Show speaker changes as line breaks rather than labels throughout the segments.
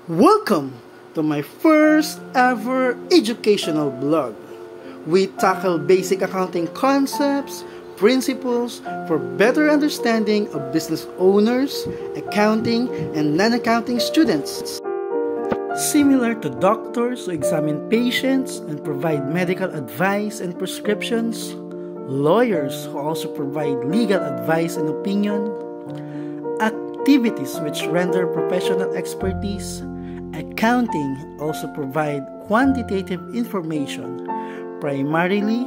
Welcome to my first ever educational blog. We tackle basic accounting concepts, principles for better understanding of business owners, accounting, and non-accounting students. Similar to doctors who examine patients and provide medical advice and prescriptions, lawyers who also provide legal advice and opinion, activities which render professional expertise, accounting also provide quantitative information, primarily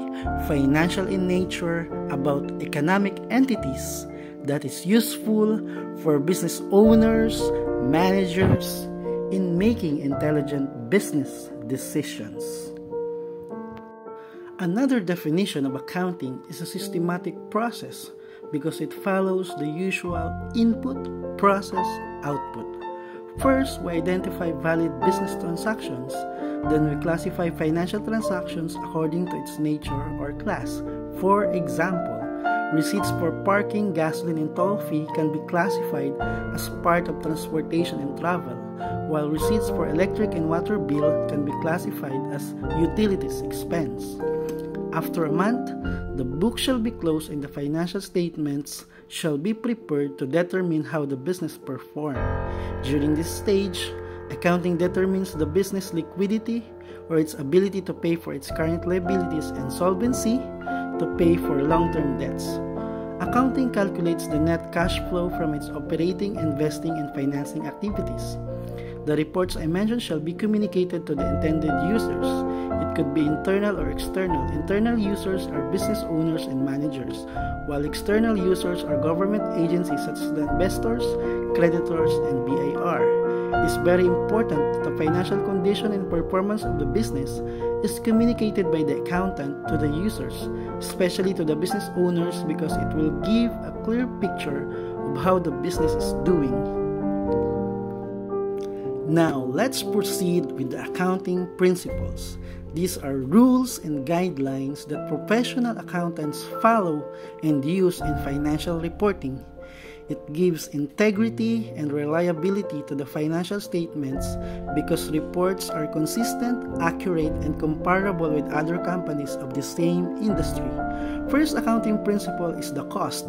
financial in nature, about economic entities that is useful for business owners, managers, in making intelligent business decisions. Another definition of accounting is a systematic process because it follows the usual input, process, output. First, we identify valid business transactions. Then we classify financial transactions according to its nature or class. For example, receipts for parking, gasoline, and toll fee can be classified as part of transportation and travel, while receipts for electric and water bill can be classified as utilities expense. After a month, the book shall be closed and the financial statements shall be prepared to determine how the business performed. During this stage, accounting determines the business liquidity or its ability to pay for its current liabilities and solvency to pay for long-term debts. Accounting calculates the net cash flow from its operating, investing, and financing activities. The reports I mentioned shall be communicated to the intended users. It could be internal or external. Internal users are business owners and managers, while external users are government agencies such as the investors, creditors, and BIR. It is very important that the financial condition and performance of the business is communicated by the accountant to the users, especially to the business owners, because it will give a clear picture of how the business is doing. Now, let's proceed with the accounting principles. These are rules and guidelines that professional accountants follow and use in financial reporting. It gives integrity and reliability to the financial statements because reports are consistent, accurate, and comparable with other companies of the same industry. First accounting principle is the cost,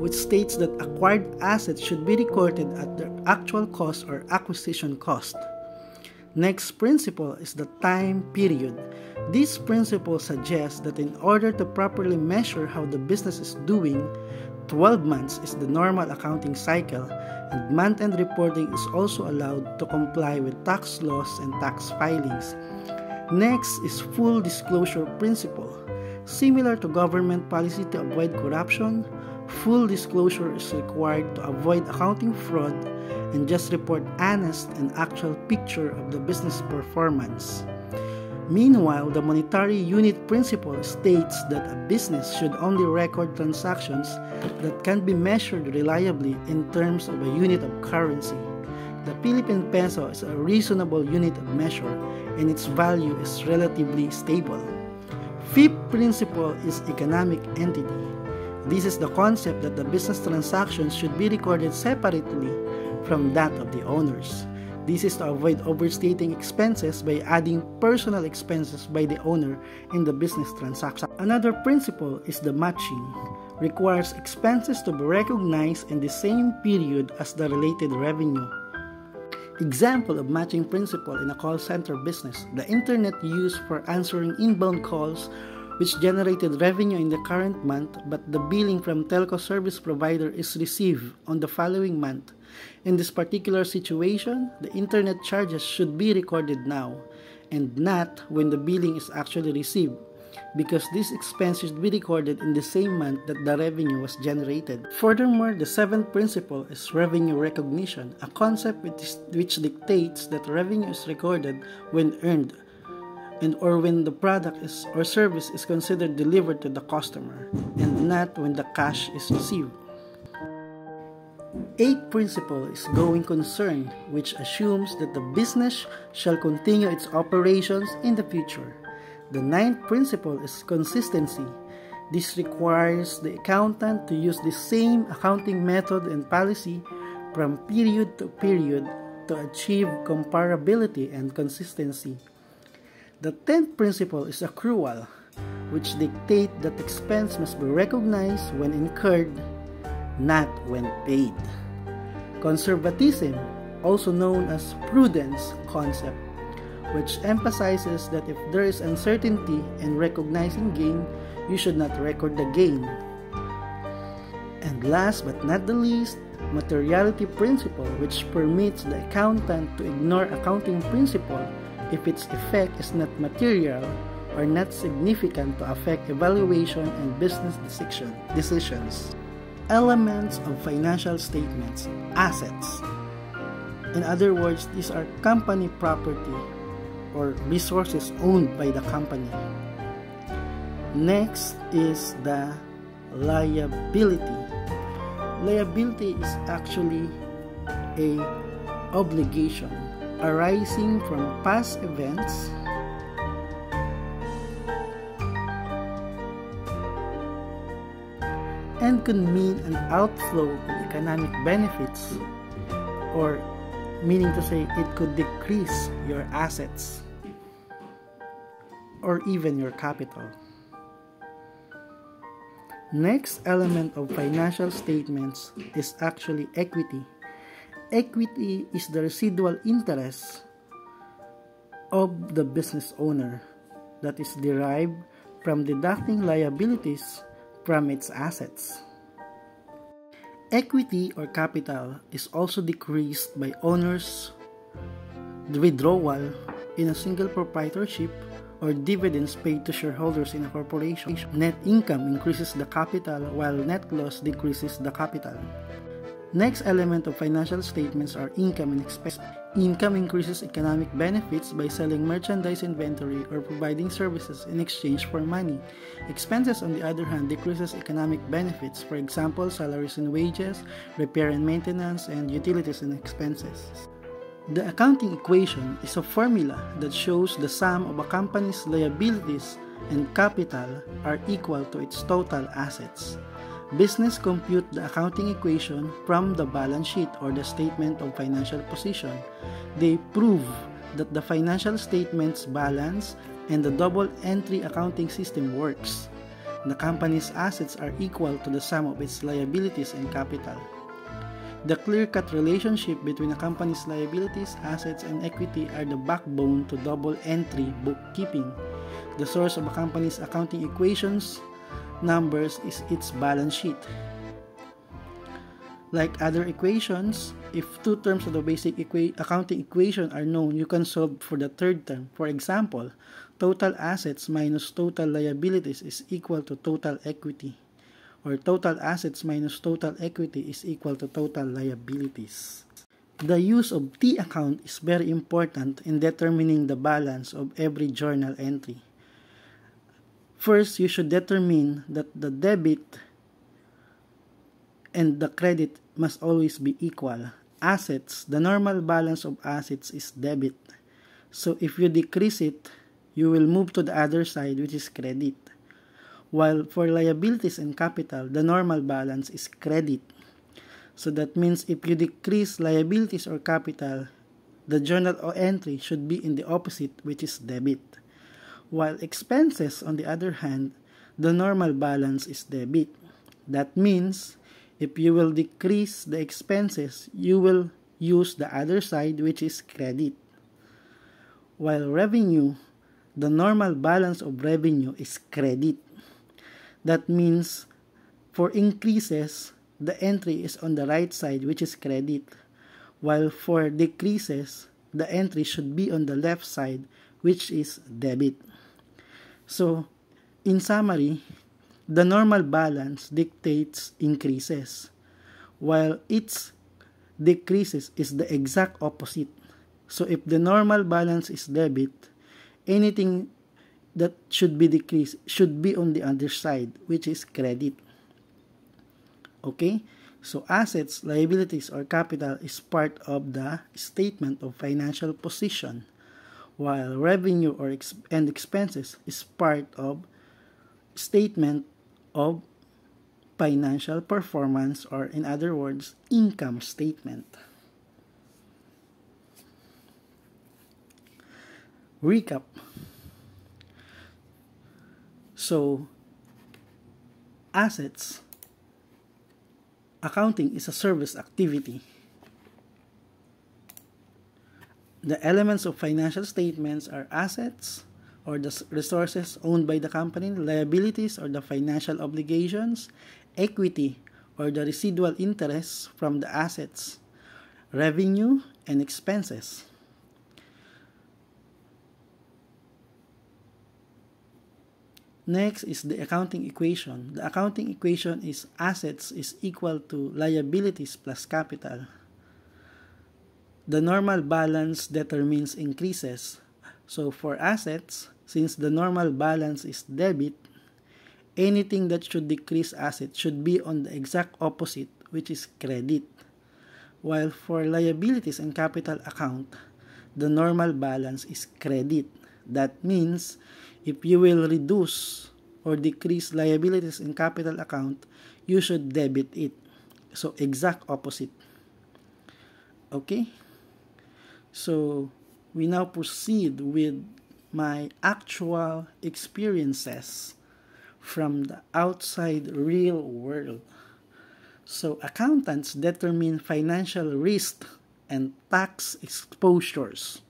which states that acquired assets should be recorded at their actual cost or acquisition cost. Next principle is the time period. This principle suggests that in order to properly measure how the business is doing, 12 months is the normal accounting cycle, and month-end reporting is also allowed to comply with tax laws and tax filings. Next is full disclosure principle. Similar to government policy to avoid corruption, full disclosure is required to avoid accounting fraud and just report honest and actual picture of the business performance. Meanwhile, the monetary unit principle states that a business should only record transactions that can be measured reliably in terms of a unit of currency. The Philippine peso is a reasonable unit of measure and its value is relatively stable. Fifth principle is economic entity. This is the concept that the business transactions should be recorded separately from that of the owners. This is to avoid overstating expenses by adding personal expenses by the owner in the business transaction. Another principle is the matching. Requires expenses to be recognized in the same period as the related revenue. Example of matching principle in a call center business: the internet used for answering inbound calls which generated revenue in the current month, but the billing from telco service provider is received on the following month. In this particular situation, the internet charges should be recorded now, and not when the billing is actually received, because this expense should be recorded in the same month that the revenue was generated. Furthermore, the seventh principle is revenue recognition, a concept which dictates that revenue is recorded when earned, and or when the product or service is considered delivered to the customer, and not when the cash is received. Eighth principle is going concern, which assumes that the business shall continue its operations in the future. The ninth principle is consistency. This requires the accountant to use the same accounting method and policy from period to period to achieve comparability and consistency. The 10th principle is accrual, which dictates that expense must be recognized when incurred, not when paid. Conservatism, also known as prudence concept, which emphasizes that if there is uncertainty in recognizing gain, you should not record the gain. And last but not the least, materiality principle, which permits the accountant to ignore accounting principle if its effect is not material or not significant to affect evaluation and business decisions. Elements of financial statements: assets. In other words, these are company property or resources owned by the company. Next is the liability. Liability is actually a obligation arising from past events and can mean an outflow of economic benefits, or meaning to say it could decrease your assets or even your capital. Next element of financial statements is actually equity. Equity is the residual interest of the business owner that is derived from deducting liabilities from its assets. Equity or capital is also decreased by owners' withdrawal in a single proprietorship or dividends paid to shareholders in a corporation. Net income increases the capital while net loss decreases the capital. Next element of financial statements are income and expense. Income increases economic benefits by selling merchandise inventory or providing services in exchange for money. Expenses, on the other hand, decreases economic benefits, for example, salaries and wages, repair and maintenance, and utilities and expenses. The accounting equation is a formula that shows the sum of a company's liabilities and capital are equal to its total assets. Business compute the accounting equation from the balance sheet or the statement of financial position. They prove that the financial statements balance and the double entry accounting system works. The company's assets are equal to the sum of its liabilities and capital. The clear-cut relationship between a company's liabilities, assets, and equity are the backbone to double entry bookkeeping. The source of a company's accounting equations numbers is its balance sheet. Like other equations, if two terms of the basic accounting equation are known, you can solve for the third term. For example, total assets minus total liabilities is equal to total equity, or total assets minus total equity is equal to total liabilities. The use of T account is very important in determining the balance of every journal entry. First, you should determine that the debit and the credit must always be equal. Assets, the normal balance of assets is debit. So if you decrease it, you will move to the other side, which is credit. While for liabilities and capital, the normal balance is credit. So that means if you decrease liabilities or capital, the journal entry should be in the opposite, which is debit. While expenses, on the other hand, the normal balance is debit. That means, if you will decrease the expenses, you will use the other side, which is credit. While revenue, the normal balance of revenue is credit. That means, for increases, the entry is on the right side, which is credit. While for decreases, the entry should be on the left side, which is debit. So, in summary, the normal balance dictates increases, while its decreases is the exact opposite. So, if the normal balance is debit, anything that should be decreased should be on the other side, which is credit. Okay? So, assets, liabilities, or capital is part of the statement of financial position, while revenue and expenses is part of statement of financial performance, or in other words, income statement. recap. So, assets. Accounting is a service activity. The elements of financial statements are assets, or the resources owned by the company, liabilities, or the financial obligations, equity, or the residual interests from the assets, revenue, and expenses. Next is the accounting equation. The accounting equation is assets is equal to liabilities plus capital. The normal balance determines increases. So for assets, since the normal balance is debit, anything that should decrease assets should be on the exact opposite, which is credit. While for liabilities and capital account, the normal balance is credit. That means if you will reduce or decrease liabilities in capital account, you should debit it. So exact opposite. Okay? So we now proceed with my actual experiences from the outside real world. So accountants determine financial risk and tax exposures,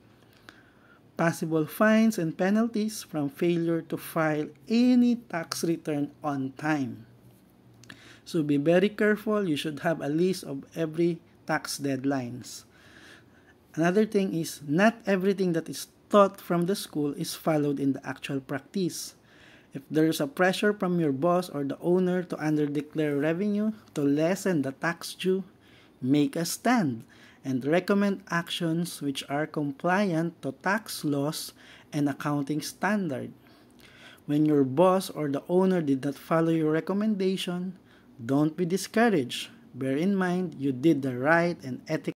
possible fines and penalties from failure to file any tax return on time. So be very careful. You should have a list of every tax deadlines. Another thing is, not everything that is taught from the school is followed in the actual practice. If there is a pressure from your boss or the owner to underdeclare revenue to lessen the tax due, make a stand and recommend actions which are compliant to tax laws and accounting standard. When your boss or the owner did not follow your recommendation, don't be discouraged. Bear in mind, you did the right and ethical